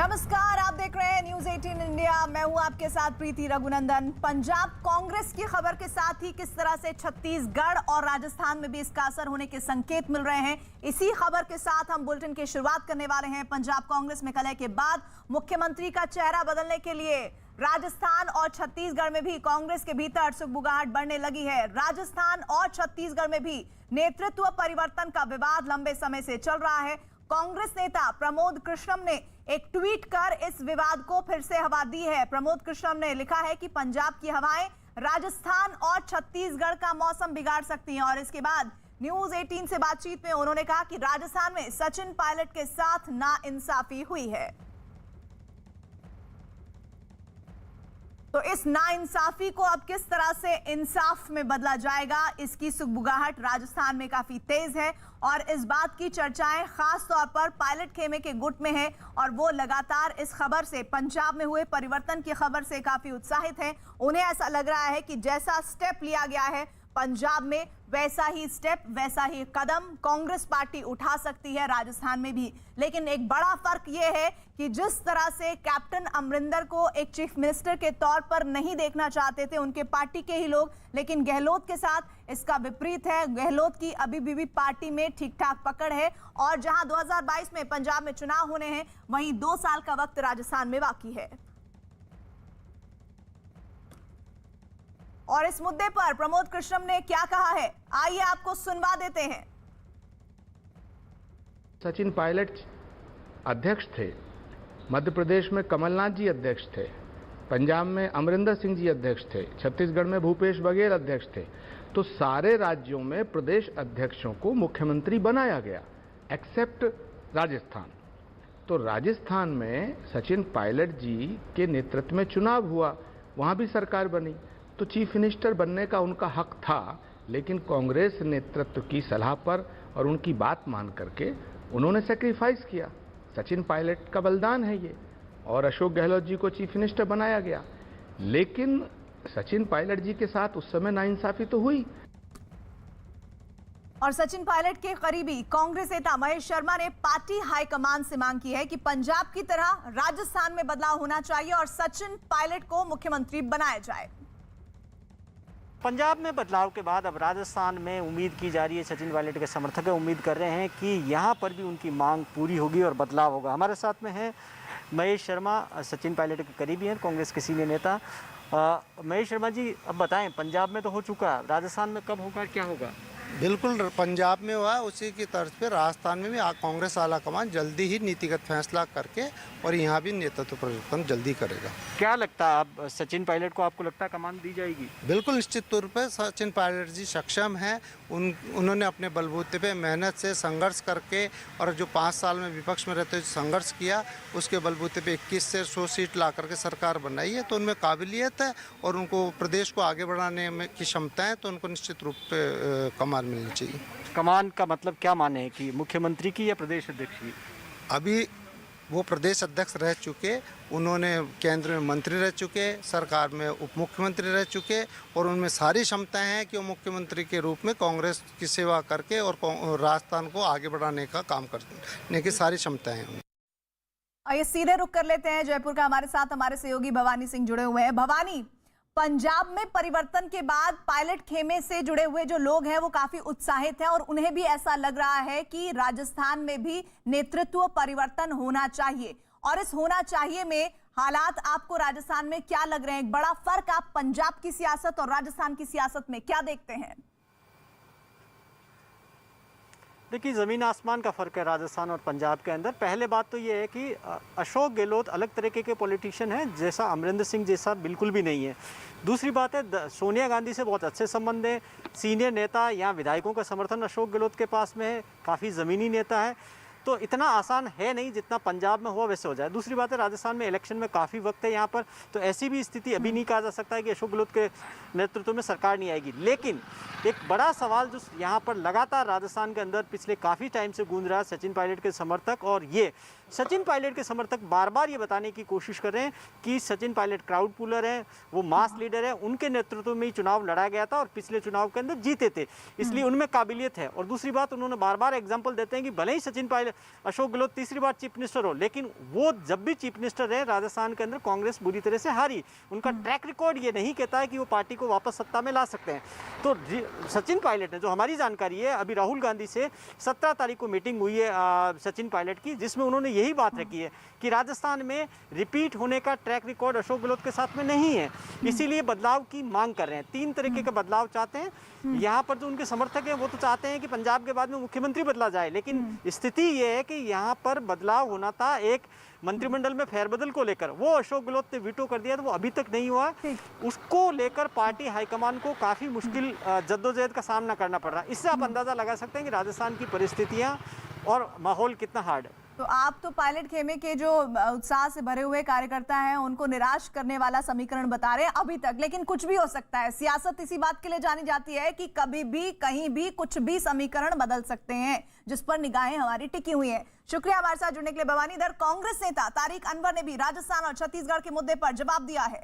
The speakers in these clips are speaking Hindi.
नमस्कार, आप देख रहे हैं न्यूज 18 इंडिया। मैं हूं आपके साथ प्रीति रघुनंदन। पंजाब कांग्रेस की खबर के साथ ही किस तरह से छत्तीसगढ़ और राजस्थान में भी इसका असर होने के संकेत मिल रहे हैं, इसी खबर के साथ हम बुलेटिन की शुरुआत करने वाले हैं। पंजाब कांग्रेस में कलह के बाद मुख्यमंत्री का चेहरा बदलने के लिए राजस्थान और छत्तीसगढ़ में भी कांग्रेस के भीतर सुगबुगाहट बढ़ने लगी है। राजस्थान और छत्तीसगढ़ में भी नेतृत्व परिवर्तन का विवाद लंबे समय से चल रहा है। कांग्रेस नेता प्रमोद कृष्णम ने एक ट्वीट कर इस विवाद को फिर से हवा दी है। प्रमोद कृष्णम ने लिखा है कि पंजाब की हवाएं राजस्थान और छत्तीसगढ़ का मौसम बिगाड़ सकती हैं। और इसके बाद न्यूज 18 से बातचीत में उन्होंने कहा कि राजस्थान में सचिन पायलट के साथ नाइंसाफी हुई है। तो इस नाइंसाफी को अब किस तरह से इंसाफ में बदला जाएगा, इसकी सुगबुगाहट राजस्थान में काफी तेज है और इस बात की चर्चाएं खास तौर पर पायलट खेमे के गुट में है और वो लगातार इस खबर से, पंजाब में हुए परिवर्तन की खबर से काफी उत्साहित हैं। उन्हें ऐसा लग रहा है कि जैसा स्टेप लिया गया है पंजाब में, वैसा ही स्टेप, वैसा ही कदम कांग्रेस पार्टी उठा सकती है राजस्थान में भी। लेकिन एक बड़ा फर्क यह है कि जिस तरह से कैप्टन अमरिंदर को एक चीफ मिनिस्टर के तौर पर नहीं देखना चाहते थे उनके पार्टी के ही लोग, लेकिन गहलोत के साथ इसका विपरीत है। गहलोत की अभी भी पार्टी में ठीक ठाक पकड़ है और जहां 2022 में पंजाब में चुनाव होने हैं, वहीं 2 साल का वक्त राजस्थान में बाकी है। और इस मुद्दे पर प्रमोद कृष्णम ने क्या कहा है, आइए आपको सुनवा देते हैं। सचिन पायलट अध्यक्ष थे, मध्य प्रदेश में कमलनाथ जी अध्यक्ष थे, पंजाब में अमरिंदर सिंह जी अध्यक्ष थे, छत्तीसगढ़ में भूपेश बघेल अध्यक्ष थे। तो सारे राज्यों में प्रदेश अध्यक्षों को मुख्यमंत्री बनाया गया एक्सेप्ट राजस्थान। तो राजस्थान में सचिन पायलट जी के नेतृत्व में चुनाव हुआ, वहां भी सरकार बनी, तो चीफ मिनिस्टर बनने का उनका हक था। लेकिन कांग्रेस नेतृत्व की सलाह पर और उनकी बात मान करके उन्होंने सेक्रीफाइस किया। सचिन पायलट का बलिदान है ये, और अशोक गहलोत जी को चीफ मिनिस्टर बनाया गया। लेकिन सचिन पायलट जी के साथ उस समय नाइंसाफी तो हुई। और सचिन पायलट के करीबी कांग्रेस नेता महेश शर्मा ने पार्टी हाईकमान से मांग की है कि पंजाब की तरह राजस्थान में बदलाव होना चाहिए और सचिन पायलट को मुख्यमंत्री बनाया जाए। पंजाब में बदलाव के बाद अब राजस्थान में उम्मीद की जा रही है, सचिन पायलट के समर्थक उम्मीद कर रहे हैं कि यहाँ पर भी उनकी मांग पूरी होगी और बदलाव होगा। हमारे साथ में है महेश शर्मा, सचिन पायलट के करीबी हैं, कांग्रेस के सीनियर नेता। महेश शर्मा जी, अब बताएं, पंजाब में तो हो चुका, राजस्थान में कब होगा, क्या होगा? बिल्कुल, पंजाब में हुआ उसी की तर्ज पे राजस्थान में भी कांग्रेस आला कमान जल्दी ही नीतिगत फैसला करके और यहाँ भी नेतृत्व परिवर्तन जल्दी करेगा। क्या लगता है, अब सचिन पायलट को आपको लगता है कमान दी जाएगी? बिल्कुल, निश्चित तौर पे सचिन पायलट जी सक्षम हैं। उन्होंने अपने बलबूते पे मेहनत से संघर्ष करके और जो 5 साल में विपक्ष में रहते संघर्ष किया, उसके बलबूते पे 21 से 100 सीट ला करके सरकार बनाई है। तो उनमें काबिलियत है और उनको प्रदेश को आगे बढ़ाने में की क्षमता है, तो उनको निश्चित रूप पे कमान मिलनी चाहिए। कमान का मतलब क्या माने हैं कि मुख्यमंत्री की या प्रदेश अध्यक्ष की? अभी वो प्रदेश अध्यक्ष रह चुके, उन्होंने केंद्र में मंत्री रह चुके, सरकार में उप मुख्यमंत्री रह चुके और उनमें सारी क्षमताएं हैं कि वो मुख्यमंत्री के रूप में कांग्रेस की सेवा करके और राजस्थान को आगे बढ़ाने का काम करने की सारी क्षमताएं हैं। आइए सीधे रुक कर लेते हैं जयपुर का। हमारे साथ हमारे सहयोगी भवानी सिंह जुड़े हुए हैं। भवानी, पंजाब में परिवर्तन के बाद पायलट खेमे से जुड़े हुए जो लोग हैं वो काफी उत्साहित हैं और उन्हें भी ऐसा लग रहा है कि राजस्थान में भी नेतृत्व परिवर्तन होना चाहिए। और इस होना चाहिए में हालात आपको राजस्थान में क्या लग रहे हैं? एक बड़ा फर्क आप पंजाब की सियासत और राजस्थान की सियासत में क्या देखते हैं? देखिए, ज़मीन आसमान का फ़र्क है राजस्थान और पंजाब के अंदर। पहले बात तो ये है कि अशोक गहलोत अलग तरीके के पॉलिटिशियन हैं, जैसा अमरिंदर सिंह जैसा बिल्कुल भी नहीं है। दूसरी बात है, सोनिया गांधी से बहुत अच्छे संबंध हैं, सीनियर नेता, यहाँ विधायकों का समर्थन अशोक गहलोत के पास में है, काफ़ी ज़मीनी नेता है। तो इतना आसान है नहीं, जितना पंजाब में हुआ वैसे हो जाए। दूसरी बात है, राजस्थान में इलेक्शन में काफ़ी वक्त है यहाँ पर, तो ऐसी भी स्थिति अभी नहीं कहा जा सकता है कि अशोक गहलोत के नेतृत्व में सरकार नहीं आएगी। लेकिन एक बड़ा सवाल जो यहाँ पर लगातार राजस्थान के अंदर पिछले काफ़ी टाइम से गूंज रहा है, सचिन पायलट के समर्थक और ये सचिन पायलट के समर्थक बार बार ये बताने की कोशिश कर रहे हैं कि सचिन पायलट क्राउड पुलर है, वो मास लीडर है, उनके नेतृत्व में ही चुनाव लड़ा गया था और पिछले चुनाव के अंदर जीते थे, इसलिए उनमें काबिलियत है। और दूसरी बात, उन्होंने बार बार एग्जाम्पल देते हैं कि भले ही सचिन पायलट, अशोक गहलोत तीसरी बार चीफ मिनिस्टर हो, लेकिन वो जब भी चीफ मिनिस्टर रहे राजस्थान के अंदर कांग्रेस बुरी तरह से हारी। उनका ट्रैक रिकॉर्ड ये नहीं कहता है कि वो पार्टी को वापस सत्ता में ला सकते हैं। तो सचिन पायलट ने, जो हमारी जानकारी है, अभी राहुल गांधी से 17 तारीख को मीटिंग हुई है सचिन पायलट की, जिसमें उन्होंने यही बात रखी है कि राजस्थान में रिपीट होने का ट्रैक रिकॉर्ड अशोक गहलोत के साथ में नहीं है, इसीलिए बदलाव की मांग कर रहे हैं। 3 तरीके का बदलाव चाहते हैं। यहाँ पर जो उनके समर्थक हैं वो तो चाहते हैं कि पंजाब के बाद में मुख्यमंत्री बदला जाए, लेकिन स्थिति ये है कि यहाँ पर बदलाव होना था एक मंत्रिमंडल में फेरबदल को लेकर, वो अशोक गहलोत ने वीटो कर दिया, तो वो अभी तक नहीं हुआ। उसको लेकर पार्टी हाईकमान को काफी मुश्किल जद्दोजहद का सामना करना पड़ रहा है। इससे आप अंदाजा लगा सकते हैं कि राजस्थान की परिस्थितियां और माहौल कितना हार्ड है। तो आप तो पायलट खेमे के जो उत्साह से भरे हुए कार्यकर्ता हैं उनको निराश करने वाला समीकरण बता रहे हैं अभी तक, लेकिन कुछ भी हो सकता है। सियासत इसी बात के लिए जानी जाती है कि कभी भी कहीं भी कुछ भी समीकरण बदल सकते हैं, जिस पर निगाहें हमारी टिकी हुई हैं। शुक्रिया हमारे साथ जुड़ने के लिए भवानी। इधर कांग्रेस नेता तारिक अनवर ने भी राजस्थान और छत्तीसगढ़ के मुद्दे पर जवाब दिया है।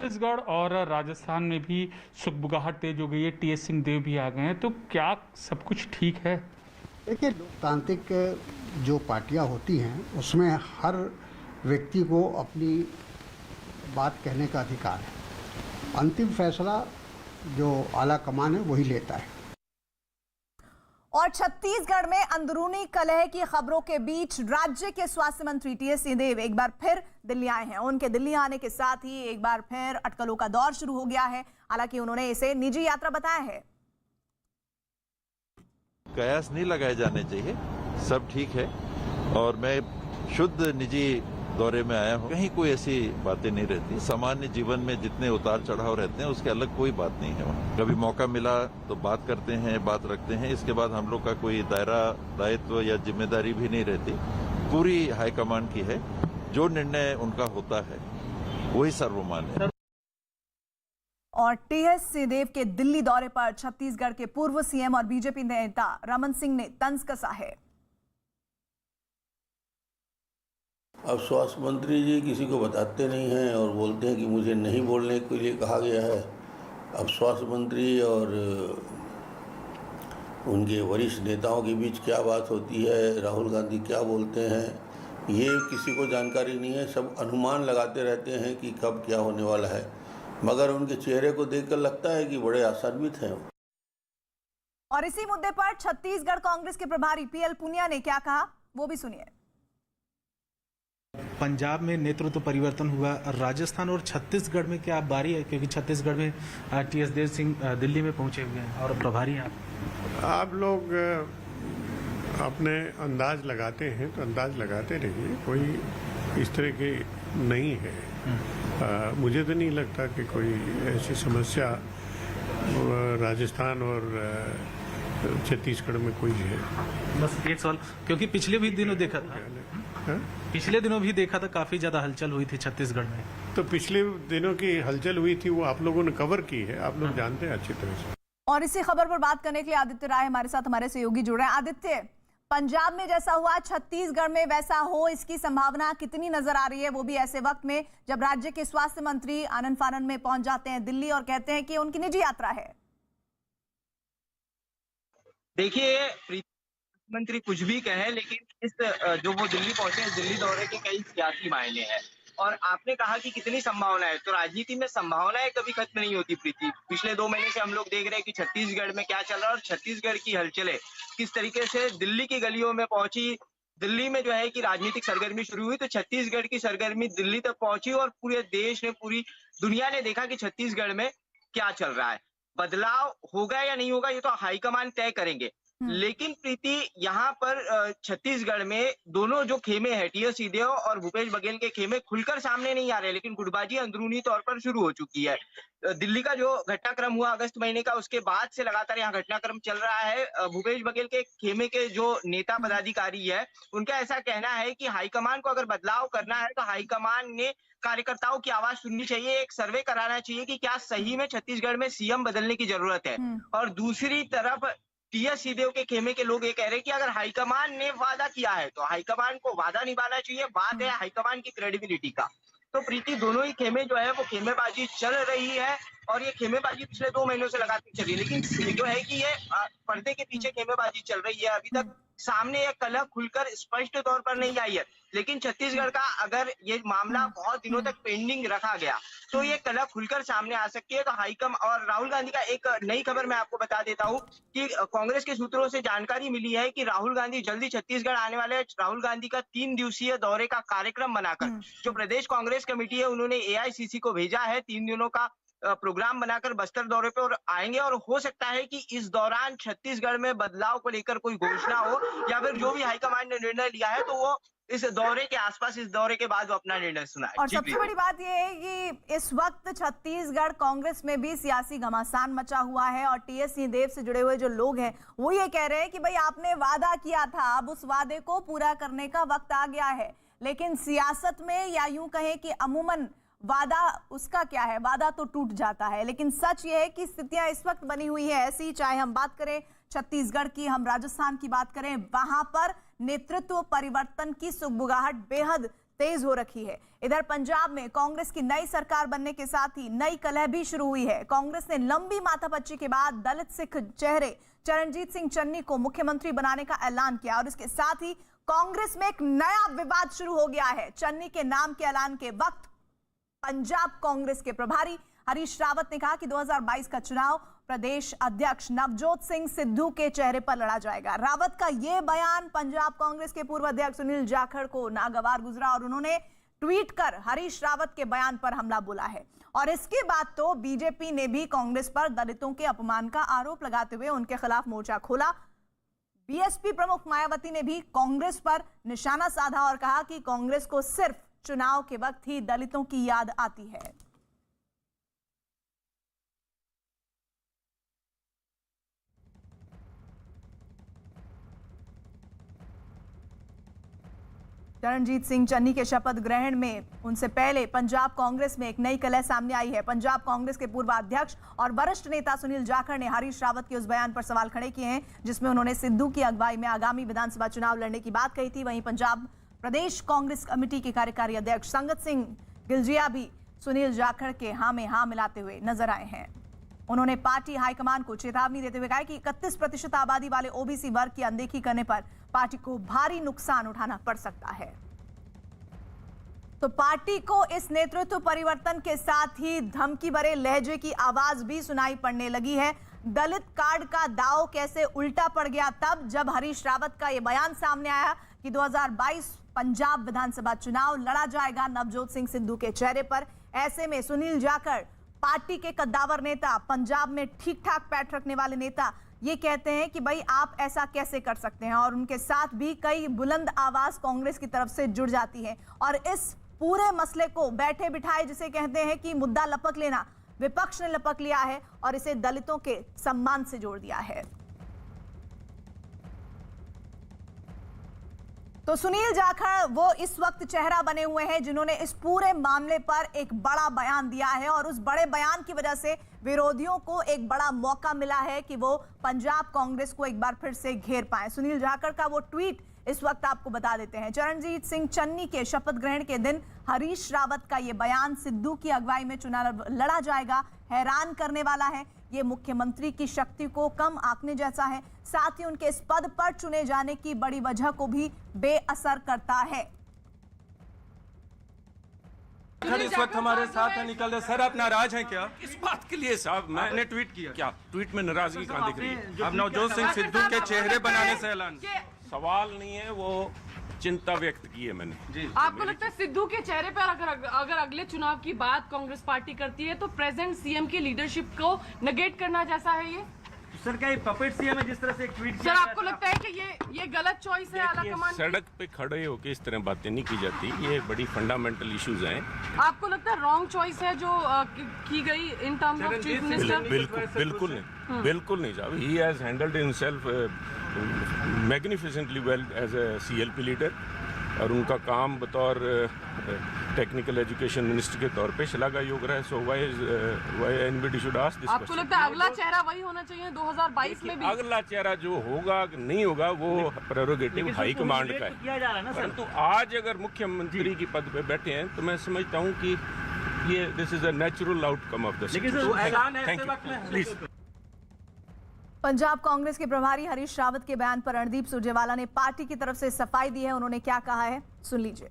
छत्तीसगढ़ और राजस्थान में भी सुगबुगाहट तेज हो गई है, टीएस सिंहदेव भी आ गए हैं, तो क्या सब कुछ ठीक है? देखिए, लोकतांत्रिक जो पार्टियां होती हैं उसमें हर व्यक्ति को अपनी बात कहने का अधिकार है। अंतिम फैसला जो आला कमान है वही लेता है। और छत्तीसगढ़ में अंदरूनी कलह की खबरों के बीच राज्य के स्वास्थ्य मंत्री टीएस सिंहदेव एक बार फिर दिल्ली आए हैं। उनके दिल्ली आने के साथ ही एक बार फिर अटकलों का दौर शुरू हो गया है। हालांकि उन्होंने इसे निजी यात्रा बताया है। कयास नहीं लगाए जाने चाहिए, सब ठीक है और मैं शुद्ध निजी दौरे में आया हूँ। कहीं कोई ऐसी बातें नहीं रहती। सामान्य जीवन में जितने उतार चढ़ाव रहते हैं उसके अलग कोई बात नहीं है वहाँ। कभी मौका मिला तो बात करते हैं, बात रखते हैं। इसके बाद हम लोग का कोई दायरा, दायित्व या जिम्मेदारी भी नहीं रहती। पूरी हाईकमान की है, जो निर्णय उनका होता है वही सर्वमान्य है। और टीएस सिंहदेव के दिल्ली दौरे पर छत्तीसगढ़ के पूर्व सीएम और बीजेपी नेता रमन सिंह ने तंज कसा है। अब स्वास्थ्य मंत्री जी किसी को बताते नहीं हैं और बोलते हैं कि मुझे नहीं बोलने के लिए कहा गया है। अब स्वास्थ्य मंत्री और उनके वरिष्ठ नेताओं के बीच क्या बात होती है, राहुल गांधी क्या बोलते हैं, ये किसी को जानकारी नहीं है। सब अनुमान लगाते रहते हैं कि कब क्या होने वाला है, मगर उनके चेहरे को देखकर लगता है कि बड़े आशान्वित हैं। और इसी मुद्दे पर छत्तीसगढ़ कांग्रेस के प्रभारी पीएल पुनिया ने क्या कहा, वो भी सुनिए। पंजाब में नेतृत्व परिवर्तन हुआ, राजस्थान और छत्तीसगढ़ में क्या बारी है? क्योंकि छत्तीसगढ़ में टीएस देव सिंह दिल्ली में पहुंचे हुए हैं और प्रभारी हैं आप लोग अपने अंदाज लगाते हैं तो अंदाज लगाते रहिए, कोई इस तरह की नहीं है। मुझे तो नहीं लगता कि कोई ऐसी समस्या राजस्थान और छत्तीसगढ़ में कोई है। बस एक सवाल, क्योंकि पिछले दिनों भी देखा था काफी ज्यादा हलचल हुई थी छत्तीसगढ़ में। तो पिछले दिनों की हलचल हुई थी वो आप लोगों ने कवर की है, आप लोग जानते हैं अच्छी तरह से। और इसी खबर पर बात करने के लिए आदित्य राय हमारे साथ, हमारे सहयोगी जुड़ रहे हैं। आदित्य, पंजाब में जैसा हुआ छत्तीसगढ़ में वैसा हो, इसकी संभावना कितनी नजर आ रही है, वो भी ऐसे वक्त में जब राज्य के स्वास्थ्य मंत्री आनन फानन में पहुंच जाते हैं दिल्ली और कहते हैं कि उनकी निजी यात्रा है? देखिए, मंत्री कुछ भी कहे, लेकिन इस जो वो दिल्ली पहुंचे हैं, दिल्ली दौरे के कई सियासी मायने हैं। और आपने कहा कि कितनी संभावना है, तो राजनीति में संभावनाएं कभी खत्म नहीं होती प्रीति। पिछले 2 महीने से हम लोग देख रहे हैं कि छत्तीसगढ़ में क्या चल रहा है और छत्तीसगढ़ की हलचलें किस तरीके से दिल्ली की गलियों में पहुंची। दिल्ली में जो है कि राजनीतिक सरगर्मी शुरू हुई तो छत्तीसगढ़ की सरगर्मी दिल्ली तक पहुंची और पूरे देश ने, पूरी दुनिया ने देखा कि छत्तीसगढ़ में क्या चल रहा है। बदलाव होगा या नहीं होगा ये तो हाईकमान तय करेंगे, लेकिन प्रीति यहाँ पर छत्तीसगढ़ में दोनों जो खेमे हैं, टीएस सिंहदेव और भूपेश बघेल के खेमे खुलकर सामने नहीं आ रहे, लेकिन गुटबाजी अंदरूनी तौर पर शुरू हो चुकी है। दिल्ली का जो घटनाक्रम हुआ अगस्त महीने का, उसके बाद से लगातार यहाँ घटनाक्रम चल रहा है। भूपेश बघेल के खेमे के जो नेता पदाधिकारी है, उनका ऐसा कहना है कि हाईकमान को अगर बदलाव करना है तो हाईकमान ने कार्यकर्ताओं की आवाज सुननी चाहिए, एक सर्वे कराना चाहिए कि क्या सही में छत्तीसगढ़ में सीएम बदलने की जरूरत है। और दूसरी तरफ टीएस सिंहदेव के खेमे के लोग ये कह रहे हैं कि अगर हाईकमान ने वादा किया है तो हाईकमान को वादा निभाना चाहिए। बात है हाईकमान की क्रेडिबिलिटी का। तो प्रीति, दोनों ही खेमे जो है वो खेमेबाजी चल रही है और ये खेमेबाजी पिछले 2 महीनों से लगातार चल रही है। लेकिन जो है कि ये पर्दे के पीछे खेमेबाजी चल रही है। अभी तक सामने एक कलह खुलकर स्पष्ट तौर पर नहीं आई है। लेकिन छत्तीसगढ़ का अगर ये मामला बहुत दिनों तक पेंडिंग रखा गया तो ये कलह खुलकर सामने आ सकती है। तो हाईकम और राहुल गांधी का एक नई खबर मैं आपको बता देता हूँ कि कांग्रेस के सूत्रों से जानकारी मिली है कि राहुल गांधी जल्दी छत्तीसगढ़ आने वाले हैं। राहुल गांधी का 3 दिवसीय दौरे का कार्यक्रम बनाकर जो प्रदेश कांग्रेस कमेटी है उन्होंने एआईसीसी को भेजा है 3 दिनों का प्रोग्राम बनाकर बस्तर दौरे पे और आएंगे। और हो सकता है कि इस दौरान छत्तीसगढ़ में बदलाव को लेकर कोई घोषणा हो या फिर जो भी हाईकमान ने निर्णय लिया है तो वो इस दौरे के आसपास, इस दौरे के बाद वो अपना निर्णय सुनाए। और सबसे बड़ी बात यह है कि इस वक्त छत्तीसगढ़ कांग्रेस में भी सियासी घमासान मचा हुआ है और टीएस सिंहदेव से जुड़े हुए जो लोग हैं वो ये कह रहे हैं कि भाई आपने वादा किया था, अब उस वादे को पूरा करने का वक्त आ गया है। लेकिन सियासत में या यूं कहें कि अमूमन वादा उसका क्या है, वादा तो टूट जाता है। लेकिन सच ये है कि स्थितियां इस वक्त बनी हुई है ऐसी, चाहे हम बात करें छत्तीसगढ़ की, हम राजस्थान की बात करें, वहां पर नेतृत्व परिवर्तन की सुगबुगाहट बेहद तेज हो रखी है। इधर पंजाब में कांग्रेस की नई सरकार बनने के साथ ही नई कलह भी शुरू हुई है। कांग्रेस ने लंबी माथापच्ची के बाद दलित सिख चेहरे चरणजीत सिंह चन्नी को मुख्यमंत्री बनाने का ऐलान किया और इसके साथ ही कांग्रेस में एक नया विवाद शुरू हो गया है। चन्नी के नाम के ऐलान के वक्त पंजाब कांग्रेस के प्रभारी हरीश रावत ने कहा कि 2022 का चुनाव प्रदेश अध्यक्ष नवजोत सिंह सिद्धू के चेहरे पर लड़ा जाएगा। रावत का यह बयान पंजाब कांग्रेस के पूर्व अध्यक्ष सुनील जाखड़ को नागवार गुजरा और उन्होंने ट्वीट कर हरीश रावत के बयान पर हमला बोला है। और इसके बाद तो बीजेपी ने भी कांग्रेस पर दलितों के अपमान का आरोप लगाते हुए उनके खिलाफ मोर्चा खोला। बीएसपी प्रमुख मायावती ने भी कांग्रेस पर निशाना साधा और कहा कि कांग्रेस को सिर्फ चुनाव के वक्त ही दलितों की याद आती है। चरणजीत सिंह चन्नी के शपथ ग्रहण में उनसे पहले पंजाब कांग्रेस में एक नई कलह सामने आई है। पंजाब कांग्रेस के पूर्व अध्यक्ष और वरिष्ठ नेता सुनील जाखड़ ने हरीश रावत के उस बयान पर सवाल खड़े किए हैं जिसमें उन्होंने सिद्धू की अगुवाई में आगामी विधानसभा चुनाव लड़ने की बात कही थी। वहीं पंजाब प्रदेश कांग्रेस कमेटी के कार्यकारी अध्यक्ष संगत सिंह गिलजिया भी सुनील जाखड़ के हां में हां मिलाते हुए नजर आए हैं। उन्होंने पार्टी हाईकमान को चेतावनी देते हुए कहा कि 31% आबादी वाले ओबीसी वर्ग की अनदेखी करने पर पार्टी को भारी नुकसान उठाना पड़ सकता है। तो पार्टी को इस नेतृत्व परिवर्तन के साथ ही धमकी भरे लहजे की आवाज भी सुनाई पड़ने लगी है। दलित कार्ड का दांव कैसे उल्टा पड़ गया तब जब हरीश रावत का यह बयान सामने आया कि 2022 पंजाब विधानसभा चुनाव लड़ा जाएगा नवजोत सिंह सिद्धू के चेहरे पर। ऐसे में सुनील जाखड़ पार्टी के कद्दावर नेता, पंजाब में ठीक ठाक पैठ रखने वाले नेता, ये कहते हैं कि भाई आप ऐसा कैसे कर सकते हैं और उनके साथ भी कई बुलंद आवाज कांग्रेस की तरफ से जुड़ जाती है। और इस पूरे मसले को बैठे बिठाए जिसे कहते हैं कि मुद्दा लपक लेना, विपक्ष ने लपक लिया है और इसे दलितों के सम्मान से जोड़ दिया है। तो सुनील जाखड़ वो इस वक्त चेहरा बने हुए हैं जिन्होंने इस पूरे मामले पर एक बड़ा बयान दिया है और उस बड़े बयान की वजह से विरोधियों को एक बड़ा मौका मिला है कि वो पंजाब कांग्रेस को एक बार फिर से घेर पाए। सुनील जाखड़ का वो ट्वीट इस वक्त आपको बता देते हैं। चरणजीत सिंह चन्नी के शपथ ग्रहण के दिन हरीश रावत का ये बयान सिद्धू की अगुवाई में चुनाव लड़ा जाएगा हैरान करने वाला है। ये मुख्यमंत्री की शक्ति को कम आंकने जैसा है, साथ ही उनके इस पद पर चुने जाने की बड़ी वजह को भी बेअसर करता है। इस वक्त हमारे साथ है, निकल रहे। सर आप नाराज हैं क्या इस बात के लिए? साहब मैंने ट्वीट किया। क्या ट्वीट में नाराजगी कहाँ दिख रही है? अब नवजोत सिंह सिद्धू के चेहरे बनाने से ऐलान, सवाल नहीं है, वो चिंता व्यक्त की है मैंने। आपको लगता है सिद्धू के चेहरे पर अगर अगले चुनाव की बात कांग्रेस पार्टी करती है तो प्रेजेंट सीएम की लीडरशिप को नेगेट करना जैसा है ये? सर क्या ये पपेट सीएम है जिस तरह से ट्वीट सर आपको लगता है कि ये गलत चॉइस है आला कमान? सड़क पे खड़े होकर इस तरह बातें नहीं की जाती, ये बड़ी फंडामेंटल इश्यूज हैं। आपको लगता है रॉन्ग चॉइस है जो की गई in terms of chief minister? बिल्कुल नहीं साहब, he has handled himself magnificently well as a CLP leader और उनका काम बतौर टेक्निकल एजुकेशन मिनिस्टर के तौर पे श्लाघा योग्य रहा है। So why anybody should ask this. आपको लगता है अगला चेहरा वही होना चाहिए 2022 में भी? अगला चेहरा जो होगा नहीं होगा वो प्रेरोगेटिव हाई कमांड का है, परंतु आज अगर मुख्यमंत्री की पद पे बैठे हैं तो मैं समझता हूँ कि ये this is a natural outcome of the please. Punjab Congress के प्रभारी हरीश रावत के बयान पर रणदीप सुरजेवाला ने पार्टी की तरफ से सफाई दी है। उन्होंने क्या कहा है, सुन लीजिए।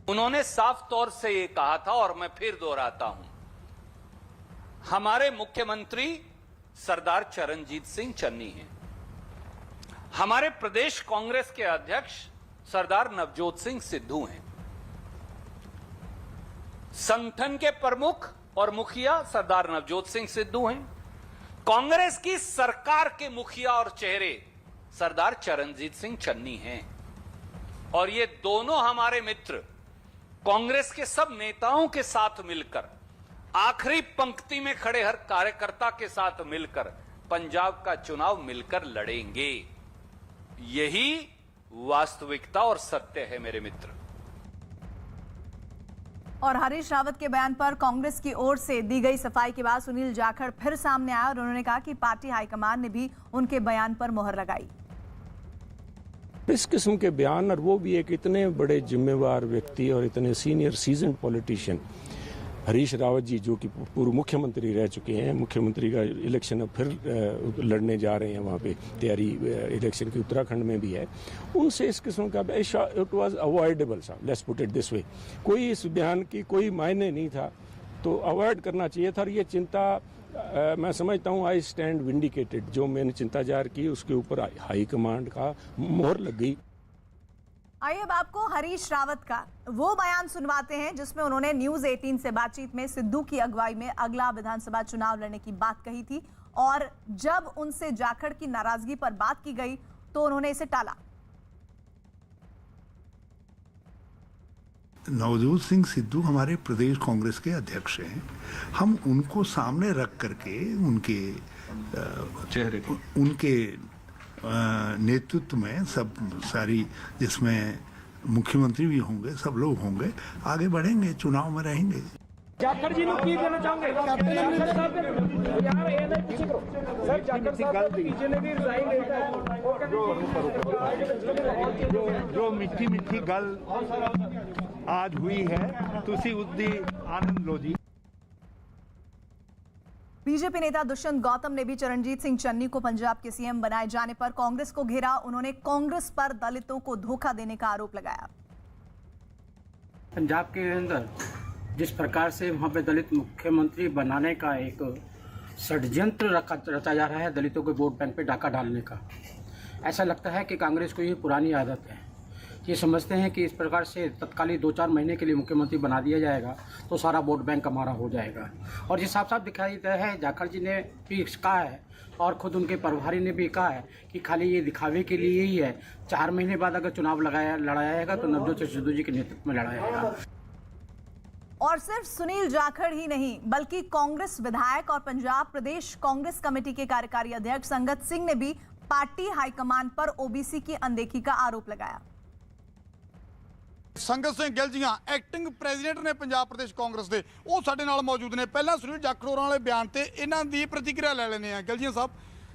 उन्होंने साफ तौर से ये कहा था और मैं फिर दोहराता हूं, हमारे मुख्यमंत्री सरदार चरणजीत सिंह चन्नी हैं, हमारे प्रदेश कांग्रेस के अध्यक्ष सरदार नवजोत सिंह सिद्धू हैं, संगठन के प्रमुख और मुखिया सरदार नवजोत सिंह सिद्धू हैं, कांग्रेस की सरकार के मुखिया और चेहरे सरदार चरणजीत सिंह चन्नी हैं, और ये दोनों हमारे मित्र कांग्रेस के सब नेताओं के साथ मिलकर, आखिरी पंक्ति में खड़े हर कार्यकर्ता के साथ मिलकर पंजाब का चुनाव मिलकर लड़ेंगे। यही वास्तविकता और सत्य है मेरे मित्र। और हरीश रावत के बयान पर कांग्रेस की ओर से दी गई सफाई के बाद सुनील जाखड़ फिर सामने आया और उन्होंने कहा कि पार्टी हाईकमान ने भी उनके बयान पर मोहर लगाई। इस किस्म के बयान, और वो भी एक इतने बड़े जिम्मेवार व्यक्ति और इतने senior season politician Harish Rawat ji, जो कि पूर्व मुख्यमंत्री रह चुके हैं, मुख्यमंत्री का इलेक्शन अब फिर लड़ने जा रहे हैं, वहाँ पे तैयारी इलेक्शन की उत्तराखंड में भी है, उनसे इस किस्म का इट वाज अवॉइडेबल सा, let's put it this way. कोई इस बयान की कोई मायने नहीं था, तो अवॉइड करना चाहिए था। और ये चिंता मैं समझता हूँ आई स्टैंड विंडिकेटेड, जो मैंने चिंता जाहिर की उसके ऊपर हाई कमांड का मोहर लग गई। आइए अब आपको हरीश रावत का वो बयान सुनवाते हैं जिसमें उन्होंने न्यूज 18 से बातचीत में सिद्धू की अगुवाई में अगला विधानसभा चुनाव लड़ने की बात कही थी, और जब उनसे जाखड़ की नाराजगी पर बात की गई तो उन्होंने इसे टाला। नवजोत सिंह सिद्धू हमारे प्रदेश कांग्रेस के अध्यक्ष हैं। हम उनको सामने रख करके उनके चेहरे को, उनके नेतृत्व में सब सारी, जिसमें मुख्यमंत्री भी होंगे, सब लोग होंगे, आगे बढ़ेंगे, चुनाव में रहेंगे। जाखड़ जी ਨੂੰ ਕੀ ਕਹਿਣਾ ਚਾਹੋਗੇ? ਕੈਪਟਨ ਅਮਰਿੰਦਰ ਸਾਹਿਬ ਦੇ ਯਾਰ ਇਹਦੇ ਪਿੱਛੇ ਕਰੋ ਸਰ, ਜਾਖੜ ਸਾਹਿਬ ਦੇ ਪਿੱਛੇ ਨੇ ਵੀ ਰਿਜ਼ਾਈਨ ਦਿੱਤਾ ਹੈ। जो मिठी मिठी गल आज हुई है, तुसी उसदी आनंद लो जी। बीजेपी नेता दुष्यंत गौतम ने भी चरणजीत सिंह चन्नी को पंजाब के सीएम बनाए जाने पर कांग्रेस को घेरा। उन्होंने कांग्रेस पर दलितों को धोखा देने का आरोप लगाया। पंजाब के अंदर जिस प्रकार से वहाँ पे दलित मुख्यमंत्री बनाने का एक षड्यंत्र रचा जा रहा है, दलितों के वोट बैंक पे डाका डालने का, ऐसा लगता है कि कांग्रेस को ये पुरानी आदत है। ये समझते हैं कि इस प्रकार से तत्कालीन 2-4 महीने के लिए मुख्यमंत्री बना दिया जाएगा तो सारा वोट बैंक हमारा हो जाएगा। और ये साफ साफ दिखाई देता है, जाखड़ जी ने भी कहा है और खुद उनके प्रभारी ने भी कहा है कि खाली ये दिखावे के लिए ही है। 4 महीने बाद अगर चुनाव लड़ाया जाएगा तो नवजोत सिंह सिद्धू जी के नेतृत्व में लड़ाया जाएगा। और सिर्फ सुनील जाखड़ ही नहीं बल्कि कांग्रेस विधायक और पंजाब प्रदेश कांग्रेस कमेटी के कार्यकारी अध्यक्ष संगत सिंह ने भी पार्टी हाईकमान पर ओबीसी की अनदेखी का आरोप लगाया। संगत सिंह गिल जी एक्टिंग प्रेजिडेंट ने पंजाब प्रदेश कांग्रेस के, वो साडे नाल मौजूद ने। पहला सुनील जाखड़ होरां वाले बयान ते इन्हां दी प्रतिक्रिया ले लेने आ। गिल जी साहब,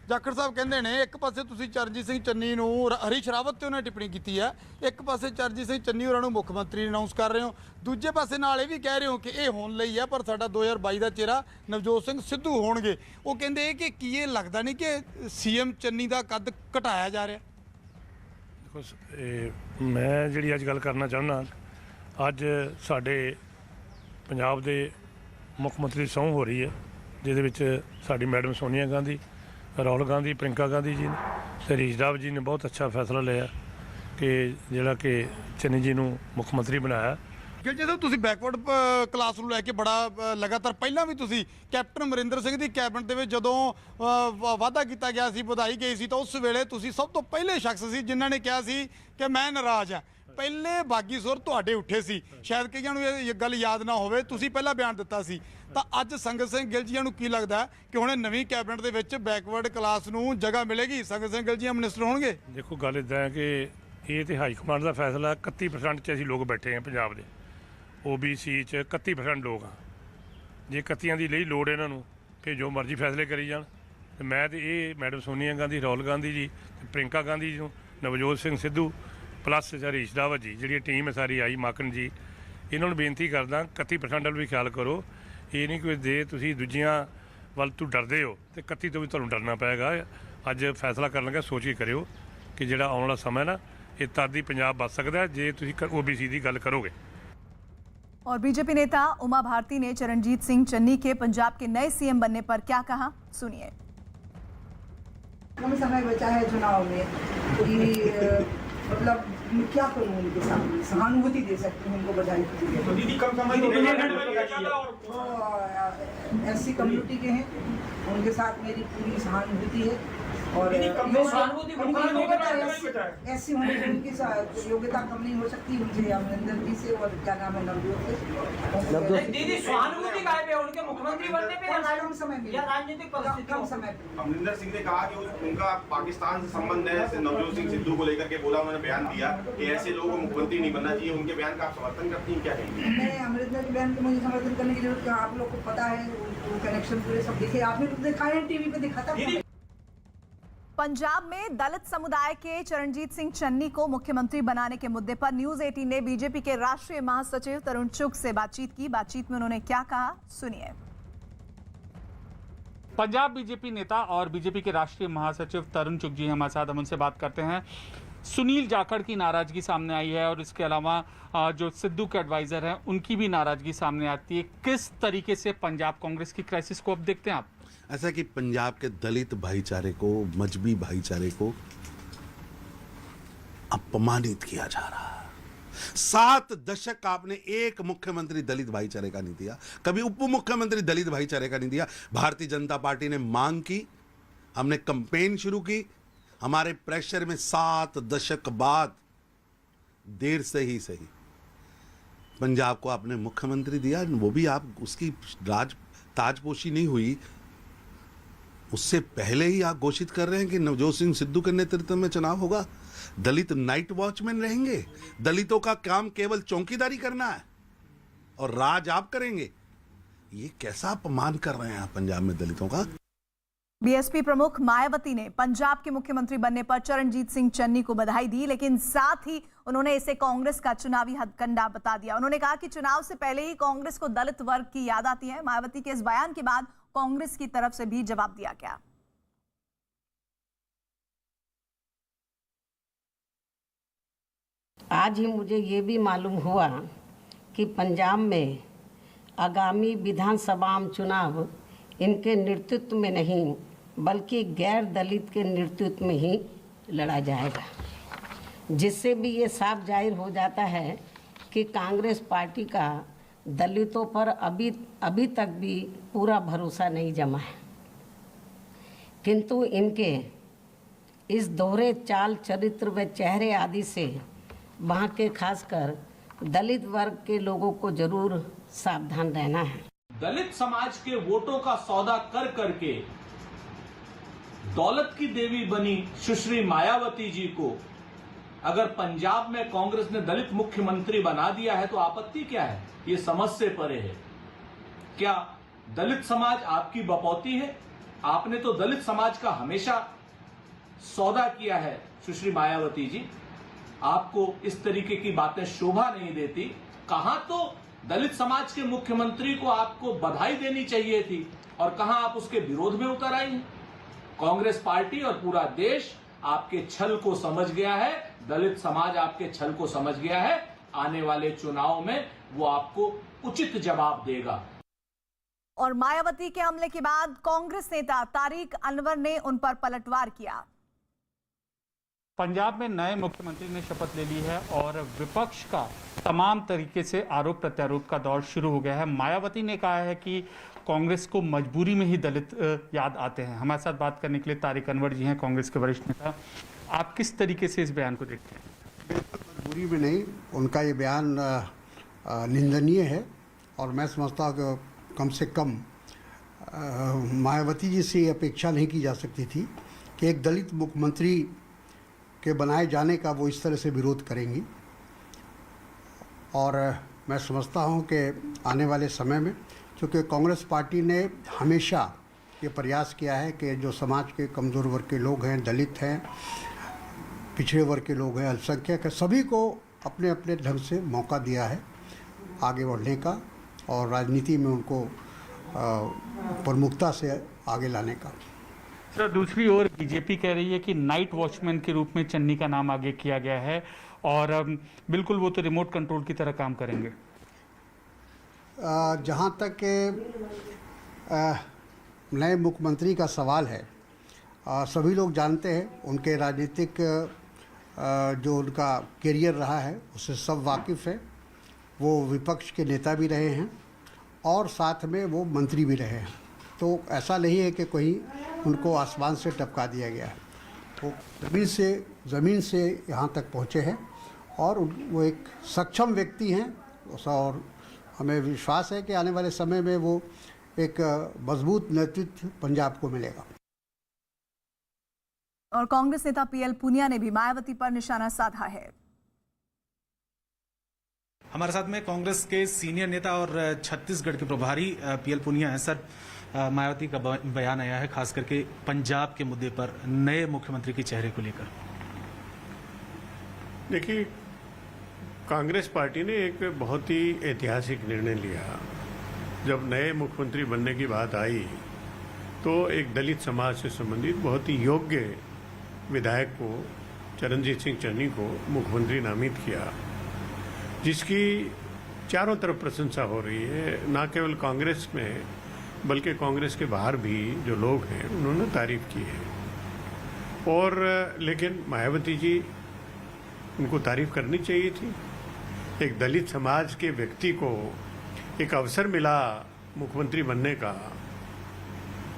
जाखड़ साहब कहंदे ने एक पासे तुसीं चरणजीत सिंह चन्नी नूं हरीश रावत ते उन्हें टिप्पणी की है, एक पासे चरणजीत सिंह चन्नी होरां नूं मुख मंत्री अनाउंस कर रहे हो, दूजे पासे नाल ये भी कह रहे हो कि ये होण लई है पर साडा 2022 का चेहरा नवजोत सिंह सिद्धू होणगे। वो कहंदे कि की ये लगदा नहीं कि सीएम चन्नी का कद घटाया जा रहा? देखो, मैं जिहड़ी अज गल करना चाहुंदा, अज साडे पंजाब दे मुख मंत्री सौं हो रही है, जिहदे विच साडी मैडम सोनिया गांधी, राहुल गांधी, प्रियंका गांधी जी ने ते हरीश रावत जी ने बहुत अच्छा फैसला लिया कि जिहड़ा कि चन्नी जी नूं मुख मंत्री बनाया। गिल जी साहब, तुसीं बैकवर्ड क्लास नूं लैके बड़ा लगातार पहलां भी तुसीं कैप्टन अमरिंदर सिंह दी कैबिनेट दे विच जदों वादा किया गया सी, बधाई गई सी, तो उस वेले तुसीं सब तो पहले शख्स सी जिन्हां ने कहा सी कि मैं नाराज़ हाँ। पहले बागी सुर तुहाडे उठे सी, शायद कईआं नूं ये गल याद ना होवे, तुसीं पहला बयान दिता सी। ਤਾਂ ਅੱਜ ਸੰਗਤ ਸਿੰਘ ਗਿੱਲ ਜੀ ਨੂੰ ਕੀ ਲੱਗਦਾ ਕਿ ਹੁਣ ਨਵੀਂ ਕੈਬਨਿਟ ਦੇ ਵਿੱਚ ਬੈਕਵਰਡ ਕਲਾਸ ਨੂੰ ਜਗ੍ਹਾ ਮਿਲੇਗੀ? ਸੰਗਤ ਸਿੰਘ ਗਿੱਲ ਜੀ ਮਿਨਿਸਟਰ ਹੋਣਗੇ? ਦੇਖੋ, ਗੱਲ ਇਦਾਂ ਹੈ ਕਿ ਇਹ ਤੇ ਹਾਈ ਕਮਾਂਡ ਦਾ ਫੈਸਲਾ 31% 'ਚ ਅਸੀਂ ਲੋਕ ਬੈਠੇ ਹਾਂ ਪੰਜਾਬ ਦੇ OBC 'ਚ 31% ਲੋਕ ਆ ਜੇ 31 ਦੀ ਲਈ ਲੋੜ ਇਹਨਾਂ ਨੂੰ ਫਿਰ ਜੋ ਮਰਜ਼ੀ ਫੈਸਲੇ ਕਰੀ ਜਾਣ ਤੇ ਮੈਂ ਤੇ ਇਹ ਮੈਡਮ ਸੋਨੀਆ ਗਾਂਧੀ ਰਾਹੁਲ ਗਾਂਧੀ ਜੀ ਪ੍ਰਿੰਕਾ ਗਾਂਧੀ ਜੀ ਨੂੰ ਨਵਜੋਤ ਸਿੰਘ ਸਿੱਧੂ ਪਲੱਸ ਹਰੀਸ਼ ਰਾਵਤ ਜੀ ਜਿਹੜੀ ਟੀਮ ਹੈ ਸਾਰੀ ਆਈ ਮਾਕਨ ਜੀ ਇਹਨਾਂ ਨੂੰ ਬੇਨਤੀ ਕਰਦਾ 31% ਵੱਲ ਵੀ ਖਿਆਲ ਕਰੋ ਇਹ ਨਹੀਂ ਕੋਈ ਜੇ ਤੁਸੀਂ ਦੂਜੀਆਂ ਵੱਲ ਤੋਂ ਡਰਦੇ ਹੋ ਤੇ 31 ਤੋਂ ਵੀ ਤੁਹਾਨੂੰ ਡਰਨਾ ਪਏਗਾ ਅੱਜ ਫੈਸਲਾ ਕਰਨ ਲੱਗਾ ਸੋਚ ਕੇ ਕਰਿਓ ਕਿ ਜਿਹੜਾ ਆਉਣ ਵਾਲਾ ਸਮਾਂ ਨਾ ਇਹ ਤਦ ਹੀ ਪੰਜਾਬ ਬਚ ਸਕਦਾ ਜੇ ਤੁਸੀਂ OBC ਦੀ ਗੱਲ ਕਰੋगे। और बीजेपी नेता उमा भारती ने चरणजीत सिंह चन्नी के पंजाब के नए CM बनने पर क्या कहा, सुनिए। कम समय बचा है चुनाव में कोई मतलब क्या करूँ उनके सामने सहानुभूति दे सकती हूँ उनको बधाई तो दीदी कम समय SC कम्युनिटी के हैं उनके साथ मेरी पूरी सहानुभूति है और SC होने की उनकी योग्यता कम नहीं हो सकती उनसे अमरिंदर जी से और क्या नाम है नवजोत से दीदी सहानुभूति का है उनके मुख्यमंत्री बनने पे कम समय में राजनीतिक परिस्थिति कम समय पे अमरिंदर सिंह ने कहा कि उनका पाकिस्तान से संबंध है नवजोत सिंह सिद्धू को लेकर के बोला उन्होंने बयान दिया कि ऐसे लोगों को मुख्यमंत्री नहीं बनना चाहिए उनके बयान का आप समर्थन करती हैं क्या कहेंगे? मैं अमरिंदर के बयान को मुझे समर्थन करने की जरूरत क्या आप लोग को पता है कनेक्शन पूरे सब देखे आपने दिखाए हैं टीवी पे दिखाता पंजाब में दलित समुदाय के चरणजीत सिंह चन्नी को मुख्यमंत्री बनाने के मुद्दे पर न्यूज 18 ने बीजेपी के राष्ट्रीय महासचिव तरुण चुग से बातचीत की। बातचीत में उन्होंने क्या कहा, सुनिए। पंजाब बीजेपी नेता और बीजेपी के राष्ट्रीय महासचिव तरुण चुग जी हमारे साथ, हम उनसे बात करते हैं। सुनील जाखड़ की नाराजगी सामने आई है और इसके अलावा जो सिद्धू के एडवाइजर हैं उनकी भी नाराजगी सामने आती है। किस तरीके से पंजाब कांग्रेस की क्राइसिस को अब देखते हैं आप? ऐसा कि पंजाब के दलित भाईचारे को, मजहबी भाईचारे को अपमानित किया जा रहा है। 7 दशक आपने एक मुख्यमंत्री दलित भाईचारे का नहीं दिया, कभी उप मुख्यमंत्री दलित भाईचारे का नहीं दिया। भारतीय जनता पार्टी ने मांग की, हमने कैंपेन शुरू की, हमारे प्रेशर में 7 दशक बाद देर से ही सही पंजाब को आपने मुख्यमंत्री दिया। वो भी आप उसकी ताजपोशी नहीं हुई, उससे पहले ही आप घोषित कर रहे हैं कि नवजोत सिंह सिद्धू के नेतृत्व में चुनाव होगा। दलित नाइट वॉचमैन रहेंगे, दलितों का काम केवल चौकीदारी करना है और राज आप करेंगे। ये कैसा अपमान कर रहे हैं आप पंजाब में दलितों का। बीएसपी प्रमुख मायावती ने पंजाब के मुख्यमंत्री बनने पर चरणजीत सिंह चन्नी को बधाई दी, लेकिन साथ ही उन्होंने इसे कांग्रेस का चुनावी हथकंडा बता दिया। उन्होंने कहा कि चुनाव से पहले ही कांग्रेस को दलित वर्ग की याद आती है। मायावती के इस बयान के बाद कांग्रेस की तरफ से भी जवाब दिया गया। आज ही मुझे ये भी मालूम हुआ कि पंजाब में आगामी विधानसभा चुनाव इनके नेतृत्व में नहीं बल्कि गैर दलित के नेतृत्व में ही लड़ा जाएगा, जिससे भी ये साफ जाहिर हो जाता है कि कांग्रेस पार्टी का दलितों पर अभी तक भी पूरा भरोसा नहीं जमा है। किंतु इनके इस दोहरे चाल चरित्र व चेहरे आदि से वहाँ के खासकर दलित वर्ग के लोगों को जरूर सावधान रहना है। दलित समाज के वोटों का सौदा कर करके दौलत की देवी बनी सुश्री मायावती जी को अगर पंजाब में कांग्रेस ने दलित मुख्यमंत्री बना दिया है तो आपत्ति क्या है? ये समझ से परे है। क्या दलित समाज आपकी बपौती है? आपने तो दलित समाज का हमेशा सौदा किया है सुश्री मायावती जी। आपको इस तरीके की बातें शोभा नहीं देती। कहां तो दलित समाज के मुख्यमंत्री को आपको बधाई देनी चाहिए थी और कहां आप उसके विरोध में उतर आई हैं। कांग्रेस पार्टी और पूरा देश आपके छल को समझ गया है, दलित समाज आपके छल को समझ गया है। आने वाले चुनाव में वो आपको उचित जवाब देगा। और मायावती के हमले के बाद कांग्रेस नेता तारिक अनवर ने उन पर पलटवार किया। पंजाब में नए मुख्यमंत्री ने शपथ ले ली है और विपक्ष का तमाम तरीके से आरोप प्रत्यारोप का दौर शुरू हो गया है। मायावती ने कहा है कि कांग्रेस को मजबूरी में ही दलित याद आते हैं। हमारे साथ बात करने के लिए तारिक अनवर जी हैं, कांग्रेस के वरिष्ठ नेता। आप किस तरीके से इस बयान को देखते हैं? मजबूरी में नहीं, उनका ये बयान निंदनीय है और मैं समझता हूँ कि कम से कम मायावती जी से ये अपेक्षा नहीं की जा सकती थी कि एक दलित मुख्यमंत्री के बनाए जाने का वो इस तरह से विरोध करेंगी। और मैं समझता हूँ कि आने वाले समय में, चूँकि कांग्रेस पार्टी ने हमेशा ये प्रयास किया है कि जो समाज के कमज़ोर वर्ग के लोग हैं, दलित हैं, पिछड़े वर्ग के लोग हैं, अल्पसंख्यक हैं, सभी को अपने अपने ढंग से मौका दिया है आगे बढ़ने का और राजनीति में उनको प्रमुखता से आगे लाने का। सर, दूसरी ओर बीजेपी कह रही है कि नाइट वॉचमैन के रूप में चन्नी का नाम आगे किया गया है और बिल्कुल वो तो रिमोट कंट्रोल की तरह काम करेंगे। जहाँ तक नए मुख्यमंत्री का सवाल है, सभी लोग जानते हैं उनके राजनीतिक जो उनका करियर रहा है उससे सब वाकिफ़ है। वो विपक्ष के नेता भी रहे हैं और साथ में वो मंत्री भी रहे हैं, तो ऐसा नहीं है कि कोई उनको आसमान से टपका दिया गया है। वो ज़मीन से यहाँ तक पहुँचे हैं और वो एक सक्षम व्यक्ति हैं और हमें विश्वास है कि आने वाले समय में वो एक मजबूत नेतृत्व पंजाब को मिलेगा। और कांग्रेस नेता पीएल पूनिया ने भी मायावती पर निशाना साधा है। हमारे साथ में कांग्रेस के सीनियर नेता और छत्तीसगढ़ के प्रभारी पीएल पूनिया हैं। सर, मायावती का बयान आया है खास करके पंजाब के मुद्दे पर नए मुख्यमंत्री के चेहरे को लेकर। देखिए, कांग्रेस पार्टी ने एक बहुत ही ऐतिहासिक निर्णय लिया। जब नए मुख्यमंत्री बनने की बात आई तो एक दलित समाज से संबंधित बहुत ही योग्य विधायक को, चरणजीत सिंह चन्नी को मुख्यमंत्री नामित किया, जिसकी चारों तरफ प्रशंसा हो रही है। ना केवल कांग्रेस में बल्कि कांग्रेस के बाहर भी जो लोग हैं उन्होंने तारीफ की है। और लेकिन मायावती जी, उनको तारीफ करनी चाहिए थी। एक दलित समाज के व्यक्ति को एक अवसर मिला मुख्यमंत्री बनने का,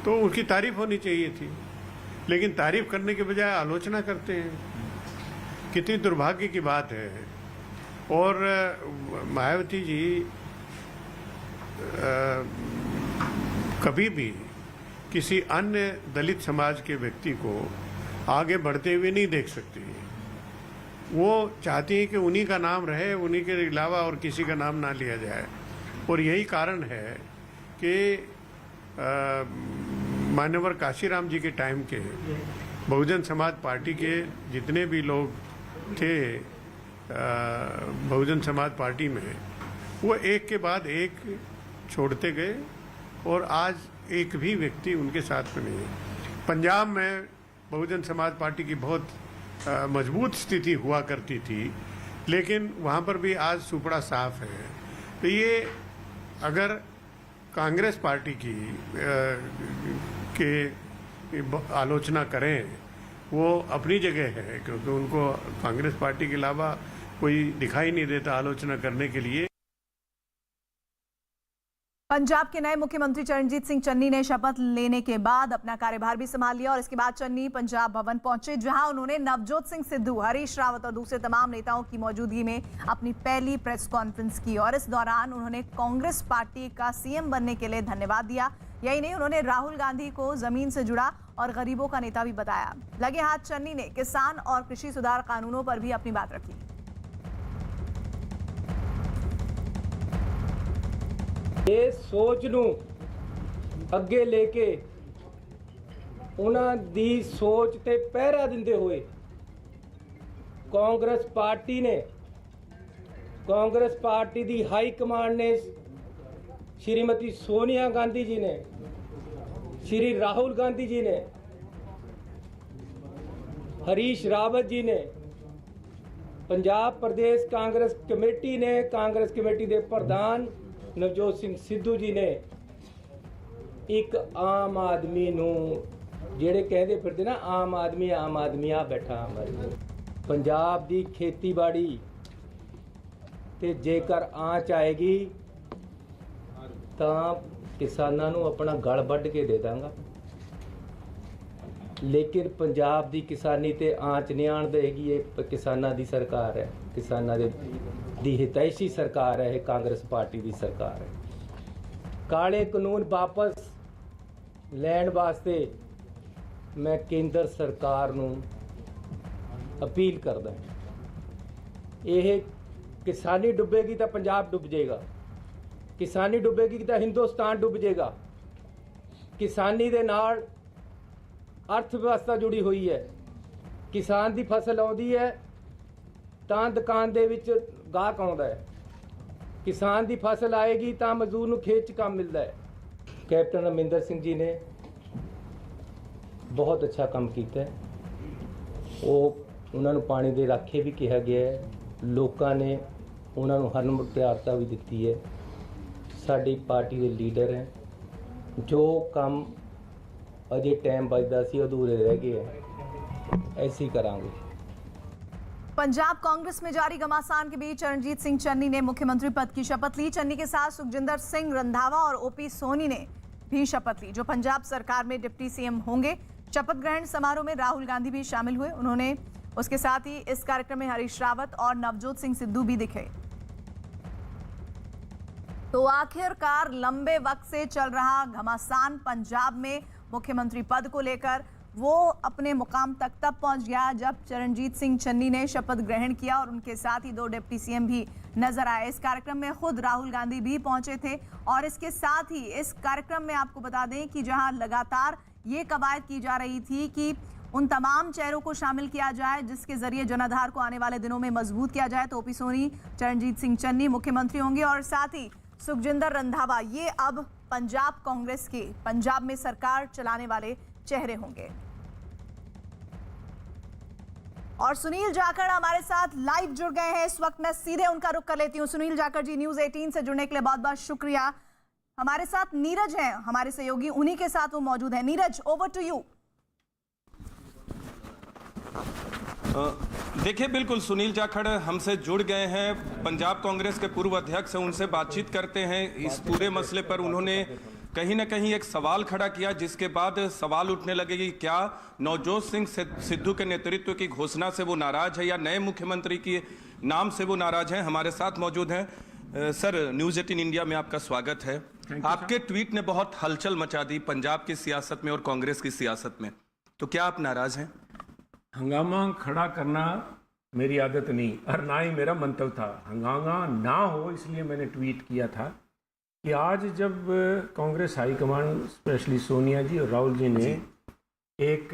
तो उनकी तारीफ होनी चाहिए थी। लेकिन तारीफ करने के बजाय आलोचना करते हैं, कितनी दुर्भाग्य की बात है। और मायावती जी कभी भी किसी अन्य दलित समाज के व्यक्ति को आगे बढ़ते हुए नहीं देख सकती। वो चाहती है कि उन्हीं का नाम रहे, उन्हीं के अलावा और किसी का नाम ना लिया जाए। और यही कारण है कि मान्यवर काशीराम जी के टाइम के बहुजन समाज पार्टी के जितने भी लोग थे बहुजन समाज पार्टी में, वो एक के बाद एक छोड़ते गए और आज एक भी व्यक्ति उनके साथ में नहीं है। पंजाब में बहुजन समाज पार्टी की बहुत मजबूत स्थिति हुआ करती थी, लेकिन वहाँ पर भी आज सुपड़ा साफ है। तो ये अगर कांग्रेस पार्टी की के आलोचना करें, वो अपनी जगह है, क्योंकि उनको कांग्रेस पार्टी के अलावा कोई दिखाई नहीं देता आलोचना करने के लिए। पंजाब के नए मुख्यमंत्री चरणजीत सिंह चन्नी ने शपथ लेने के बाद अपना कार्यभार भी संभाल लिया और इसके बाद चन्नी पंजाब भवन पहुंचे, जहां उन्होंने नवजोत सिंह सिद्धू, हरीश रावत और दूसरे तमाम नेताओं की मौजूदगी में अपनी पहली प्रेस कॉन्फ्रेंस की। और इस दौरान उन्होंने कांग्रेस पार्टी का सीएम बनने के लिए धन्यवाद दिया। यही नहीं, उन्होंने राहुल गांधी को जमीन से जुड़ा और गरीबों का नेता भी बताया। लगे हाथ चन्नी ने किसान और कृषि सुधार कानूनों पर भी अपनी बात रखी। ये सोच नूं अगे लेके उन्हां दी सोच ते पहरा दिंदे हुए कांग्रेस पार्टी दी हाई कमांड ने, श्रीमती सोनिया गांधी जी ने, श्री राहुल गांधी जी ने, हरीश रावत जी ने, पंजाब प्रदेश कांग्रेस कमेटी ने, कांग्रेस कमेटी के प्रधान नवजोत सिंह सिद्धू जी ने एक आम आदमी नूं ਜਿਹੜੇ ਕਹਿੰਦੇ ਫਿਰਦੇ ਨਾ ਆਮ ਆਦਮੀ ਆ ਬੈਠਾ ਹਮਾਰੇ ਪੰਜਾਬ ਦੀ ਖੇਤੀਬਾੜੀ ਤੇ ਜੇਕਰ ਆਂਚ ਆਏਗੀ ਤਾਂ ਕਿਸਾਨਾਂ ਨੂੰ ਆਪਣਾ ਗਲ ਵੱਢ ਕੇ ਦੇ ਦਾਂਗਾ। ਲੇਕਿਨ ਪੰਜਾਬ ਦੀ ਕਿਸਾਨੀ ਤੇ ਆਂਚ ਨਹੀਂ ਆਣ ਦੇਗੀ। ਇਹ ਕਿਸਾਨਾਂ ਦੀ ਸਰਕਾਰ ਹੈ, ਕਿਸਾਨਾਂ ਦੀ ਹਿਤੈਸ਼ੀ ਸਰਕਾਰ ਹੈ, ਇਹ ਕਾਂਗਰਸ ਪਾਰਟੀ ਦੀ ਸਰਕਾਰ ਹੈ। ਕਾਲੇ ਕਾਨੂੰਨ ਵਾਪਸ ਲੈਣ ਵਾਸਤੇ मैं केंद्र सरकार नूं ਅਪੀਲ ਕਰਦਾ ਇਹ ਕਿਸਾਨੀ ਡੁੱਬੇਗੀ ਤਾਂ ਪੰਜਾਬ ਡੁੱਬ ਜਾਏਗਾ, ਕਿਸਾਨੀ ਡੁੱਬੇਗੀ ਤਾਂ ਹਿੰਦੁਸਤਾਨ ਡੁੱਬ ਜਾਏਗਾ। ਕਿਸਾਨੀ ਦੇ ਨਾਲ अर्थ व्यवस्था जुड़ी हुई है। किसान की फसल आउंदी है ਤਾਂ दुकान ਦੇ ਵਿੱਚ ਗਾਹਕ ਆਉਂਦਾ ਹੈ, किसान की फसल आएगी ਤਾਂ ਮਜ਼ਦੂਰ ਨੂੰ ਖੇਤ 'ਚ ਕੰਮ ਮਿਲਦਾ ਹੈ। कैप्टन अमरिंदर सिंह जी ने बहुत अच्छा काम किया है। उन्होंने पानी के राखे भी कहा गया है, लोगों ने उन्होंने हर मुख्तियारता भी दी है। साडी पार्टी के लीडर हैं, जो काम अजे टाइम बचता सी अधूरे रह गए हैं, ऐसे ही करांगे। पंजाब कांग्रेस में जारी घमासान के बीच चरणजीत सिंह चन्नी ने मुख्यमंत्री पद की शपथ ली। चन्नी के साथ सुखजिंदर सिंह रंधावा और ओपी सोनी ने भी शपथ ली, जो पंजाब सरकार में डिप्टी सीएम होंगे। शपथ ग्रहण समारोह में राहुल गांधी भी शामिल हुए। उन्होंने उसके साथ ही इस कार्यक्रम में हरीश रावत और नवजोत सिंह सिद्धू भी दिखे। तो आखिरकार लंबे वक्त से चल रहा घमासान पंजाब में मुख्यमंत्री पद को लेकर वो अपने मुकाम तक तब पहुंच गया जब चरणजीत सिंह चन्नी ने शपथ ग्रहण किया और उनके साथ ही 2 डिप्टी सीएम भी नजर आए। इस कार्यक्रम में खुद राहुल गांधी भी पहुंचे थे और इसके साथ ही इस कार्यक्रम में आपको बता दें कि जहां लगातार ये कवायद की जा रही थी कि उन तमाम चेहरों को शामिल किया जाए जिसके जरिए जनाधार को आने वाले दिनों में मजबूत किया जाए, तो ओपी सोनी, चरणजीत सिंह चन्नी मुख्यमंत्री होंगे और साथ ही सुखजिंदर रंधावा ये अब पंजाब कांग्रेस के पंजाब में सरकार चलाने वाले चेहरे होंगे। और सुनील जाखड़ हमारे साथ लाइव जुड़ गए हैं इस वक्त। मैं सीधे उनका रुख कर लेती हूं। सुनील जाखड़ जी, न्यूज़ 18 से जुड़ने के लिए बहुत बहुत शुक्रिया। हमारे साथ नीरज हैं, हमारे सहयोगी, उन्हीं के साथ वो मौजूद है। Neeraj, over to you. देखिए, बिल्कुल सुनील जाखड़ हमसे जुड़ गए हैं, पंजाब कांग्रेस के पूर्व अध्यक्ष हैं, उनसे बातचीत करते हैं। इस पूरे मसले पर उन्होंने कहीं ना कहीं एक सवाल खड़ा किया, जिसके बाद सवाल उठने लगे कि क्या नवजोत सिंह सिद्धू के नेतृत्व की घोषणा से वो नाराज है या नए मुख्यमंत्री के नाम से वो नाराज हैं। हमारे साथ मौजूद हैं सर, न्यूज़ 18 इंडिया में आपका स्वागत है। आपके ट्वीट ने बहुत हलचल मचा दी पंजाब की सियासत में और कांग्रेस की सियासत में, तो क्या आप नाराज हैं? हंगामा खड़ा करना मेरी आदत नहीं और ना ही मेरा मंतव्य था। हंगामा ना हो इसलिए मैंने ट्वीट किया था कि आज जब कांग्रेस हाईकमांड स्पेशली सोनिया जी और राहुल जी ने एक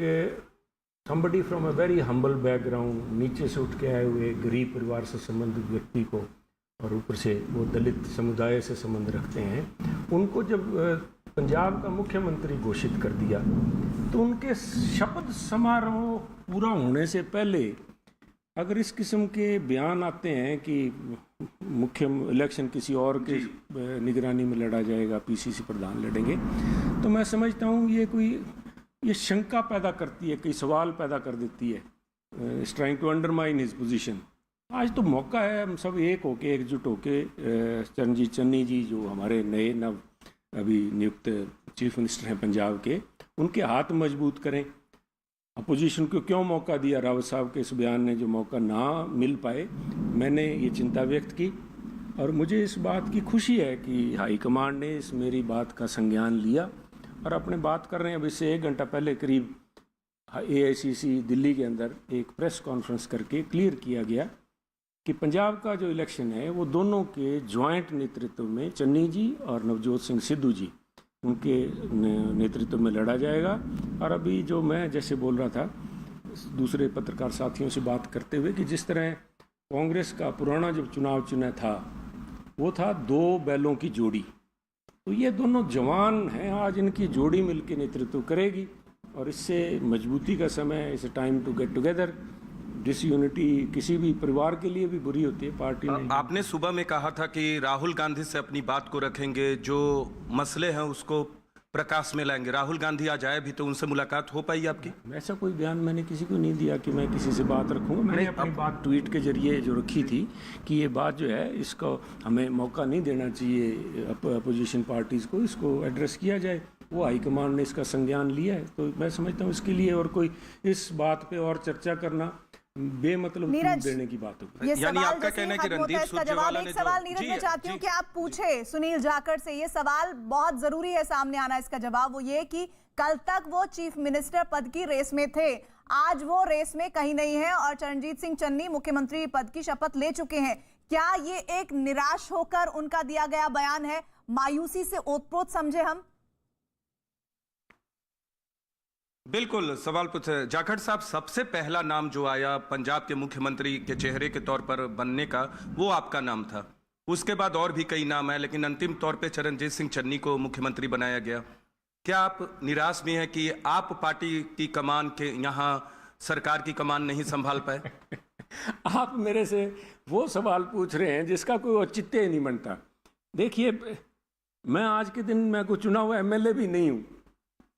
somebody from a very humble background, नीचे से उठ के आए हुए गरीब परिवार से संबंधित व्यक्ति को और ऊपर से वो दलित समुदाय से संबंध रखते हैं, उनको जब पंजाब का मुख्यमंत्री घोषित कर दिया तो उनके शपथ समारोह पूरा होने से पहले अगर इस किस्म के बयान आते हैं कि मुख्य इलेक्शन किसी और के निगरानी में लड़ा जाएगा, पीसीसी प्रधान लड़ेंगे, तो मैं समझता हूँ ये शंका पैदा करती है, कई सवाल पैदा कर देती है। Is trying to undermine his position. आज तो मौका है हम सब एक होके, एकजुट होके चरणजीत चन्नी जी जो हमारे नए अभी नियुक्त चीफ मिनिस्टर हैं पंजाब के, उनके हाथ मजबूत करें। अपोजिशन को क्यों मौका दिया? रावत साहब के इस बयान ने जो मौका ना मिल पाए, मैंने ये चिंता व्यक्त की और मुझे इस बात की खुशी है कि हाईकमांड ने इस मेरी बात का संज्ञान लिया और अपने बात कर रहे हैं। अब इससे 1 घंटा पहले करीब AICC दिल्ली के अंदर एक प्रेस कॉन्फ्रेंस करके क्लियर किया गया कि पंजाब का जो इलेक्शन है वो दोनों के ज्वाइंट नेतृत्व में चन्नी जी और नवजोत सिंह सिद्धू जी उनके नेतृत्व में लड़ा जाएगा। और अभी जो मैं जैसे बोल रहा था दूसरे पत्रकार साथियों से बात करते हुए कि जिस तरह कांग्रेस का पुराना जब चुनाव चुना था वो था 2 बैलों की जोड़ी, तो ये दोनों जवान हैं, आज इनकी जोड़ी मिलकर नेतृत्व करेगी और इससे मजबूती का समय, it's time to get together. Disunity किसी भी परिवार के लिए भी बुरी होती है। पार्टी में आपने सुबह में कहा था कि राहुल गांधी से अपनी बात को रखेंगे, जो मसले हैं उसको प्रकाश में लाएंगे। राहुल गांधी आज आए भी तो उनसे मुलाकात हो पाई आपकी? ऐसा कोई बयान मैंने किसी को नहीं दिया कि मैं किसी से बात रखूंगा। मैंने अपनी बात ट्वीट के जरिए जो रखी थी कि ये बात जो है इसको हमें मौका नहीं देना चाहिए अपोजिशन पार्टीज़ को, इसको एड्रेस किया जाए। वो हाईकमांड ने इसका संज्ञान लिया है, तो मैं समझता हूँ इसके लिए और कोई इस बात पे और चर्चा करना बेमतलब देने की बात होगी। यानी आपका कहना है कि रणदीप सुरजेवाला ने सवाल नीरज मैं चाहती हूँ कि आप पूछे सुनील जाखड़ से, ये सवाल बहुत जरूरी है सामने आना इसका जवाब, वो ये कि कल तक वो चीफ मिनिस्टर पद की रेस में थे, आज वो रेस में कहीं नहीं है और चरणजीत सिंह चन्नी मुख्यमंत्री पद की शपथ ले चुके हैं। क्या ये एक निराश होकर उनका दिया गया बयान है, मायूसी से ओतप्रोत समझे हम? बिल्कुल सवाल पूछे जाखड़ साहब। सबसे पहला नाम जो आया पंजाब के मुख्यमंत्री के चेहरे के तौर पर बनने का, वो आपका नाम था। उसके बाद और भी कई नाम है, लेकिन अंतिम तौर पे चरणजीत सिंह चन्नी को मुख्यमंत्री बनाया गया। क्या आप निराश भी हैं कि आप पार्टी की कमान के यहाँ सरकार की कमान नहीं संभाल पाए? आप मेरे से वो सवाल पूछ रहे हैं जिसका कोई औचित्य नहीं बनता। देखिए, मैं आज के दिन मैं कोई चुना हुआ एमएलए भी नहीं हूँ।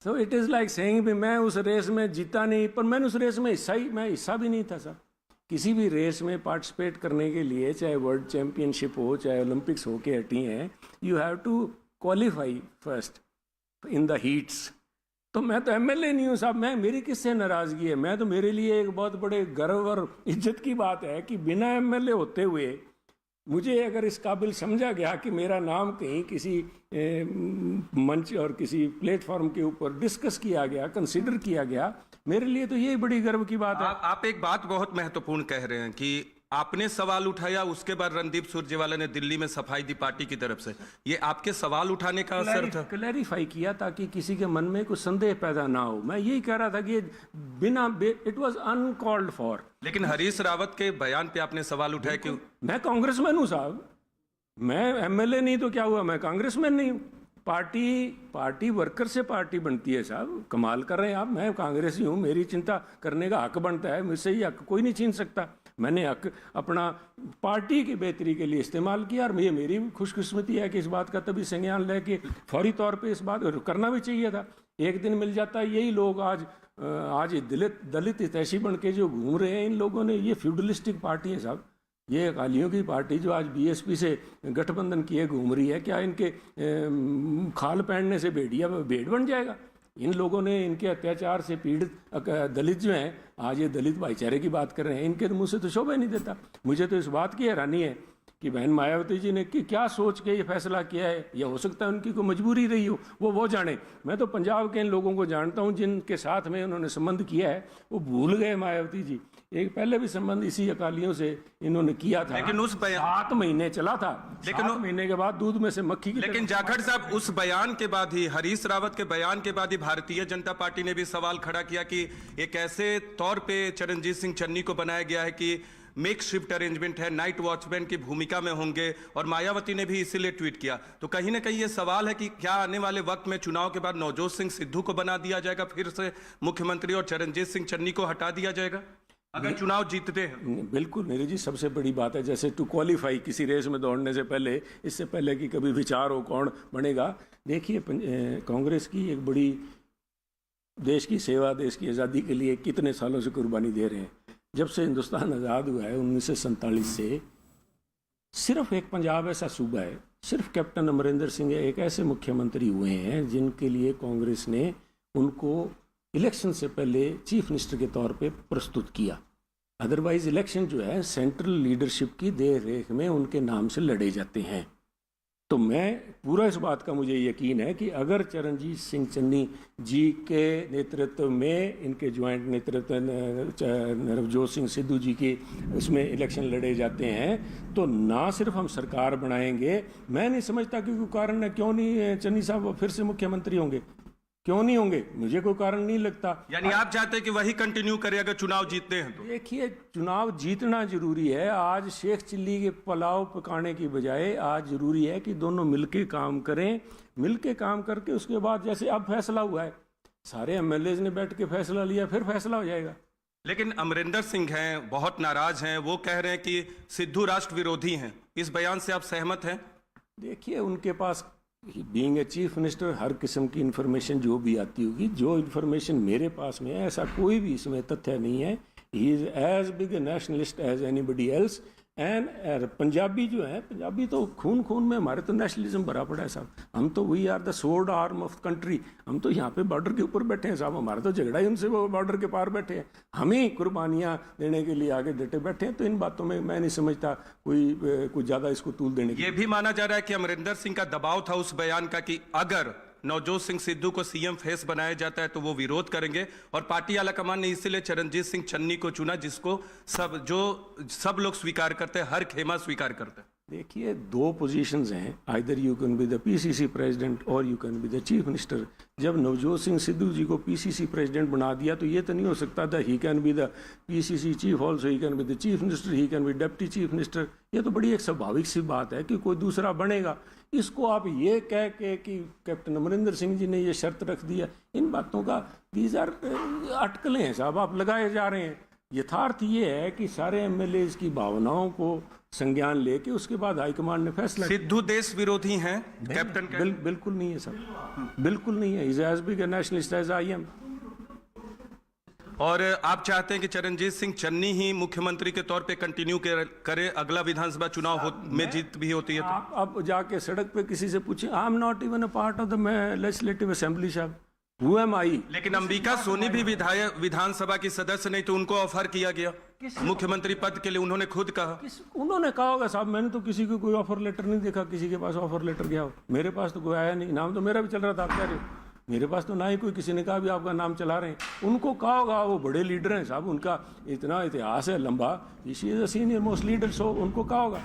So it is like saying भी मैं उस रेस में जीता नहीं, पर मैंने उस रेस में हिस्सा भी नहीं था सर। किसी भी रेस में पार्टिसिपेट करने के लिए, चाहे वर्ल्ड चैम्पियनशिप हो, चाहे ओलंपिक्स हो के हटी हैं, you have to qualify first in the heats. तो मैं तो एमएलए नहीं हूँ साहब, मेरी किससे नाराज़गी है? मैं तो, मेरे लिए एक बहुत बड़े गर्व और इज्जत की बात है कि बिना एमएलए होते हुए मुझे अगर इस काबिल समझा गया कि मेरा नाम कहीं किसी मंच और किसी प्लेटफॉर्म के ऊपर डिस्कस किया गया, कंसीडर किया गया, मेरे लिए तो ये बड़ी गर्व की बात है। आप एक बात बहुत महत्वपूर्ण कह रहे हैं कि आपने सवाल उठाया, उसके बाद रणदीप सुरजेवाला ने दिल्ली में सफाई दी पार्टी की तरफ से। ये आपके सवाल उठाने का असर था? क्लैरिफाई किया ताकि किसी के मन में कुछ संदेह पैदा ना हो। मैं यही कह रहा था कि इट वाज अनकॉल्ड फॉर। लेकिन हरीश रावत के बयान पे आपने सवाल उठाया क्यों? मैं कांग्रेसमैन हूँ साहब, मैं एमएलए नहीं तो क्या हुआ, मैं कांग्रेसमैन नहीं हूँ। पार्टी वर्कर से पार्टी बनती है साहब, कमाल कर रहे हैं आप। मैं कांग्रेसी हूँ, मेरी चिंता करने का हक बनता है, मुझसे ये हक कोई नहीं छीन सकता। मैंने हक अपना पार्टी की बेहतरी के लिए इस्तेमाल किया और ये मेरी खुशकिस्मती है कि इस बात का तभी संज्ञान लेके फौरी तौर पे इस बात करना भी चाहिए था। एक दिन मिल जाता है। यही लोग आज दलित हितैषी बन के जो घूम रहे हैं, इन लोगों ने, ये फ्यूडलिस्टिक पार्टी है साहब, ये अकालियों की पार्टी जो आज बीएसपी से गठबंधन किए घूम रही है। क्या इनके खाल पहनने से भेड़ बन जाएगा? इन लोगों ने, इनके अत्याचार से पीड़ित दलित जो हैं, आज ये दलित भाईचारे की बात कर रहे हैं, इनके मुंह से तो शोभा नहीं देता। मुझे तो इस बात की हैरानी है कि बहन मायावती जी ने क्या सोच के ये फैसला किया है, या हो सकता है उनकी कोई मजबूरी रही हो, वो जाने। मैं तो पंजाब के इन लोगों को जानता हूँ जिनके साथ में उन्होंने संबंध किया है, वो भूल गए मायावती जी। एक पहले भी संबंध इसी अकालियों से इन्होंने किया था, लेकिन उस 7 महीने चला था, लेकिन 7 महीने के बाद दूध में से मक्खी की। लेकिन जाखड़ साहब, उस बयान के बाद ही, हरीश रावत के बयान के बाद ही भारतीय जनता पार्टी ने भी सवाल खड़ा किया कि एक ऐसे तौर पे चरणजीत सिंह चन्नी को बनाया गया है कि मेक शिफ्ट अरेंजमेंट है, नाइट वॉचमैन की भूमिका में होंगे, और मायावती ने भी इसीलिए ट्वीट किया। तो कहीं ना कहीं ये सवाल है कि क्या आने वाले वक्त में चुनाव के बाद नवजोत सिंह सिद्धू को बना दिया जाएगा फिर से मुख्यमंत्री, और चरणजीत सिंह चन्नी को हटा दिया जाएगा अगर चुनाव जीतते हैं? बिल्कुल नीरज जी, सबसे बड़ी बात है, जैसे टू क्वालिफाई किसी रेस में दौड़ने से पहले, इससे पहले कि कभी विचार हो कौन बनेगा। देखिए, कांग्रेस की एक बड़ी देश की सेवा, देश की आज़ादी के लिए कितने सालों से कुर्बानी दे रहे हैं। जब से हिंदुस्तान आज़ाद हुआ है 1947 से, सिर्फ एक पंजाब ऐसा सूबा है, सिर्फ कैप्टन अमरिंदर सिंह एक ऐसे मुख्यमंत्री हुए हैं जिनके लिए कांग्रेस ने उनको इलेक्शन से पहले चीफ मिनिस्टर के तौर पे प्रस्तुत किया। अदरवाइज इलेक्शन जो है सेंट्रल लीडरशिप की देख रेख में उनके नाम से लड़े जाते हैं। तो मैं पूरा इस बात का मुझे यकीन है कि अगर चरणजीत सिंह चन्नी जी के नेतृत्व में, इनके ज्वाइंट नेतृत्व नवजोत सिंह सिद्धू जी के उसमें इलेक्शन लड़े जाते हैं, तो ना सिर्फ हम सरकार बनाएंगे, मैं नहीं समझता कि कोई कारण है क्यों नहीं चन्नी साहब फिर से मुख्यमंत्री होंगे, क्यों नहीं होंगे, मुझे कोई कारण नहीं लगता। यानी आप चाहते हैं कि वही कंटिन्यू करे अगर चुनाव जीतते हैं तो? देखिए, चुनाव जीतना जरूरी है। आज शेख चिल्ली के पुलाव पकाने की बजाय आज जरूरी है कि दोनों मिलके काम करें, मिलके काम करके उसके बाद, जैसे अब फैसला हुआ है, सारे एमएलए ने बैठ के फैसला लिया, फिर फैसला हो जाएगा। लेकिन अमरिंदर सिंह हैं, बहुत नाराज हैं, वो कह रहे हैं कि सिद्धू राष्ट्र विरोधी हैं। इस बयान से आप सहमत हैं? देखिए, उनके पास बीइंग ए चीफ मिनिस्टर हर किस्म की इन्फॉर्मेशन जो भी आती होगी, जो इन्फॉर्मेशन मेरे पास में है, ऐसा कोई भी इसमें तथ्य नहीं है। He is as big a nationalist as anybody else. And Punjabi जो है, पंजाबी तो खून में हमारे तो नेशनलिज्म भरा पड़ा है साहब। हम तो we are the sword arm of country. हम तो यहाँ पे बॉर्डर के ऊपर बैठे हैं साहब, हमारा तो झगड़ा ही उनसे, वो बॉर्डर के पार बैठे हैं, हम ही कुर्बानियाँ देने के लिए आगे डटे बैठे हैं। तो इन बातों में मैं नहीं समझता कोई ज़्यादा इसको तूल देने की। ये भी माना जा रहा है कि अमरिंदर सिंह का दबाव था उस बयान का कि अगर नवजोत सिंह सिद्धू को सीएम फेस बनाया जाता है तो वो विरोध करेंगे। और पार्टी आलाकमान ने इसीलिए चरणजीत सिंह चन्नी को चुना, जिसको सब लोग स्वीकार करते हैं, हर खेमा स्वीकार करते हैं। देखिए, दो पोजीशंस हैं, either you can be the PCC president और you can be the chief minister. जब नवजोत सिंह सिद्धू जी को पीसीसी प्रेसिडेंट बना दिया तो ये तो नहीं हो सकता था he can be the PCC chief also, he can be the chief minister, he can be deputy chief minister. ये तो बड़ी एक स्वाभाविक सी बात है कि कोई दूसरा बनेगा। इसको आप ये कह के कि कैप्टन अमरिंदर सिंह जी ने ये शर्त रख दिया, इन बातों का दीज आर अटकलें हैं साहब, आप लगाए जा रहे हैं। यथार्थ ये है कि सारे एमएलए की भावनाओं को संज्ञान लेके उसके बाद हाईकमान ने फैसला। सिद्धू देश विरोधी हैं कैप्टन? बिल्कुल नहीं है सर, बिल्कुल नहीं है। Is as big a nationalist as I am. और आप चाहते हैं कि चरणजीत सिंह चन्नी ही मुख्यमंत्री के तौर पे कंटिन्यू करे, अगला विधानसभा चुनाव में जीत भी होती है तो? आप अब जाके सड़क पे किसी से पूछिए, I am not even a part of the legislative assembly साहब, हु एम आई। लेकिन अंबिका सोनी भी विधानसभा की सदस्य नहीं, तो उनको ऑफर किया गया मुख्यमंत्री पद के लिए, उन्होंने खुद कहा। उन्होंने कहा होगा साहब, मैंने तो किसी को कोई ऑफर लेटर नहीं देखा, किसी के पास ऑफर लेटर गया हो। मेरे पास तो कोई आया नहीं, नाम तो मेरा भी चल रहा था, आप कह रहे हो। मेरे पास तो ना ही कोई किसी ने कहा भी आपका नाम चला रहे हैं। उनको कहा होगा, वो बड़े लीडर हैं साहब, उनका इतना इतिहास है लंबा, she is a senior most leader, so उनको कहा होगा।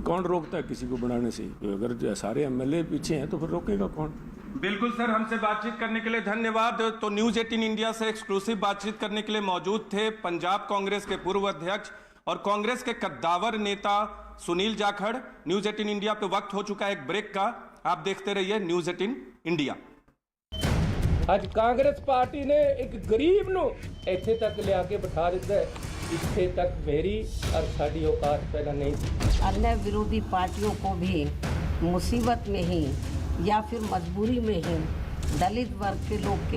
कौन रोकता है किसी को बनाने से? अगर सारे एमएलए पीछे हैं तो फिर रोकेगा कौन? बिल्कुल सर, हमसे बातचीत करने के लिए धन्यवाद। तो न्यूज 18 इंडिया से एक्सक्लूसिव बातचीत करने के लिए मौजूद थे पंजाब कांग्रेस के पूर्व अध्यक्ष और कांग्रेस के कद्दावर नेता सुनील जाखड़। न्यूज 18 इंडिया पे वक्त हो चुका है एक ब्रेक का, आप देखते रहिए न्यूज 18 इंडिया। ਅੱਜ ਕਾਂਗਰਸ ਪਾਰਟੀ ਨੇ ਇੱਕ ਗਰੀਬ ਨੂੰ ਇੱਥੇ ਤੱਕ ਲਿਆ ਕੇ ਬਿਠਾ ਦਿੱਤਾ ਹੈ, ਇੱਥੇ ਤੱਕ ਮੇਰੀ और साड़ी औकात पहला नहीं थी। अन्य विरोधी पार्टियों को भी मुसीबत में ही या फिर मजबूरी में ही दलित वर्ग के लोग के